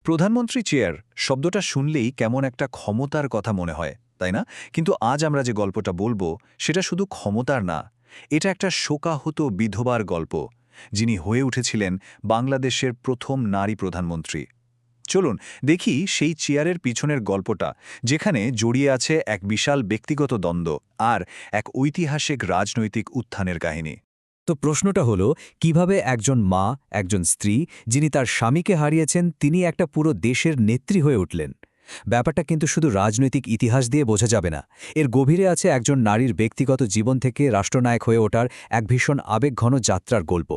প্রধানমন্ত্রী চেয়ার শব্দটা শুনলেই কেমন একটা ক্ষমতার কথা মনে হয়, তাই না? কিন্তু আজ আমরা যে গল্পটা বলবো সেটা শুধু ক্ষমতার না, এটা একটা শোকাহত বিধবার গল্প, যিনি হয়ে উঠেছিলেন বাংলাদেশের প্রথম নারী প্রধানমন্ত্রী। চলুন দেখি সেই চেয়ারের পিছনের গল্পটা, যেখানে জড়িয়ে আছে এক বিশাল ব্যক্তিগত দ্বন্দ্ব আর এক ঐতিহাসিক রাজনৈতিক উত্থানের কাহিনী। তো প্রশ্নটা হলো, কিভাবে একজন মা, একজন স্ত্রী, যিনি তার স্বামীকে হারিয়েছেন, তিনি একটা পুরো দেশের নেত্রী হয়ে উঠলেন। ব্যাপারটা কিন্তু শুধু রাজনৈতিক ইতিহাস দিয়ে বোঝা যাবে না। এর গভীরে আছে একজন নারীর ব্যক্তিগত জীবন থেকে রাষ্ট্রনায়ক হয়ে ওঠার এক ভীষণ আবেগঘন যাত্রার গল্প।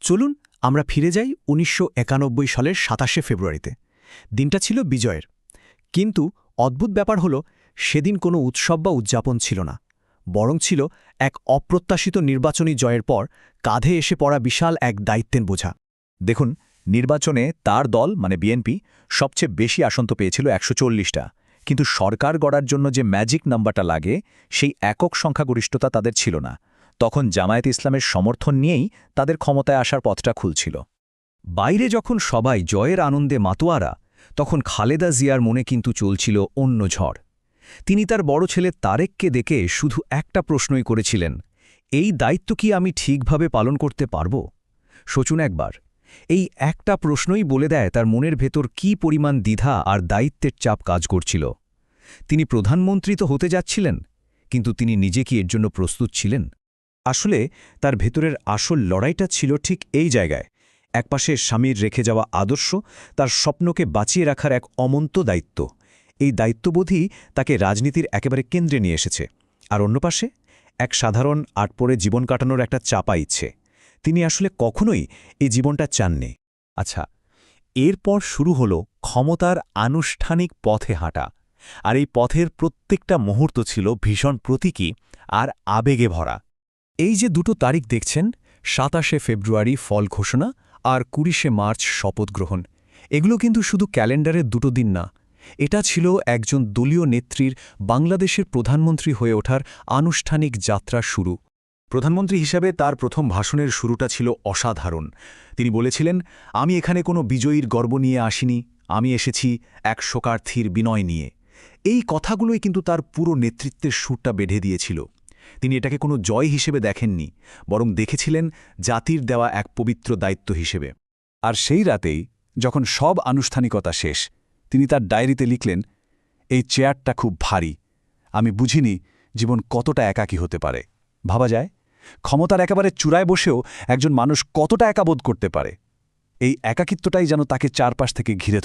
চলুন আমরা ফিরে যাই ১৯৯১ সালের ২৭শে ফেব্রুয়ারিতে। দিনটা ছিল বিজয়ের। কিন্তু অদ্ভুত ব্যাপার হলো, সেদিন কোনো উৎসব বা উদযাপন ছিল না, বরং ছিল এক অপ্রত্যাশিত নির্বাচনী জয়ের পর কাঁধে এসে পড়া বিশাল এক দায়িত্বের বোঝা। দেখুন, নির্বাচনে তার দল মানে বিএনপি সবচেয়ে বেশি আসন তো পেয়েছিল ১৪০টা, কিন্তু সরকার গড়ার জন্য যে ম্যাজিক নাম্বারটা লাগে সেই একক সংখ্যাগরিষ্ঠতা তাদের ছিল না। তখন জামায়াতে ইসলামের সমর্থন নিয়েই তাদের ক্ষমতায় আসার পথটা খুলছিল। বাইরে যখন সবাই জয়ের আনন্দে মাতোয়ারা, তখন খালেদা জিয়ার মনে কিন্তু চলছিল অন্য ঝড়। তিনি তার বড় ছেলে তারেককে দেখে শুধু একটা প্রশ্নই করেছিলেন, এই দায়িত্ব কি আমি ঠিকভাবে পালন করতে পারব? সোচুন একবার, এই একটা প্রশ্নই বলে দেয় তার মনের ভেতর কী পরিমাণ দ্বিধা আর দায়িত্বের চাপ কাজ করছিল। তিনি প্রধানমন্ত্রী তো হতে যাচ্ছিলেন, কিন্তু তিনি নিজে কি এর জন্য প্রস্তুত ছিলেন? আসলে তার ভেতরের আসল লড়াইটা ছিল ঠিক এই জায়গায়। একপাশে স্বামীর রেখে যাওয়া আদর্শ, তার স্বপ্নকে বাঁচিয়ে রাখার এক অমন্ত দায়িত্ব। এই দায়িত্ববোধই তাকে রাজনীতির একেবারে কেন্দ্রে নিয়ে এসেছে। আর অন্য পাশে এক সাধারণ আটপড়ে জীবন কাটানোর একটা চাপা ইচ্ছে। তিনি আসলে কখনোই এই জীবনটা চাননি। আচ্ছা, এরপর শুরু হল ক্ষমতার আনুষ্ঠানিক পথে হাঁটা। আর এই পথের প্রত্যেকটা মুহূর্ত ছিল ভীষণ প্রতীকী আর আবেগে ভরা। এই যে দুটো তারিখ দেখছেন, ২৭শে ফেব্রুয়ারি ফল ঘোষণা আর ২০শে মার্চ শপথ গ্রহণ, এগুলো কিন্তু শুধু ক্যালেন্ডারের দুটো দিন না। এটা ছিল একজন দলীয় নেত্রীর বাংলাদেশের প্রধানমন্ত্রী হয়ে ওঠার আনুষ্ঠানিক যাত্রা শুরু। প্রধানমন্ত্রী হিসাবে তার প্রথম ভাষণের শুরুটা ছিল অসাধারণ। তিনি বলেছিলেন, আমি এখানে কোনো বিজয়ীর গর্ব নিয়ে আসিনি, আমি এসেছি এক শোকার্থীর বিনয় নিয়ে। এই কথাগুলোই কিন্তু তার পুরো নেতৃত্বের সুরটা বেঁধে দিয়েছিল। তিনি এটাকে কোনো জয় হিসেবে দেখেননি, বরং দেখেছিলেন জাতির দেওয়া এক পবিত্র দায়িত্ব হিসেবে। আর সেই রাতেই, যখন সব আনুষ্ঠানিকতা শেষ, তিনি তার ডায়েরিতে লিখলেন, এই চেয়ারটা খুব ভারী, আমি বুঝিনি জীবন কতটা একাকী হতে পারে। ভাবা যায়, ক্ষমতার একেবারে চূড়ায় বসেও একজন মানুষ কতটা একাবোধ করতে পারে। এই একাকিত্বটাই যেন তাকে চারপাশ থেকে ঘিরে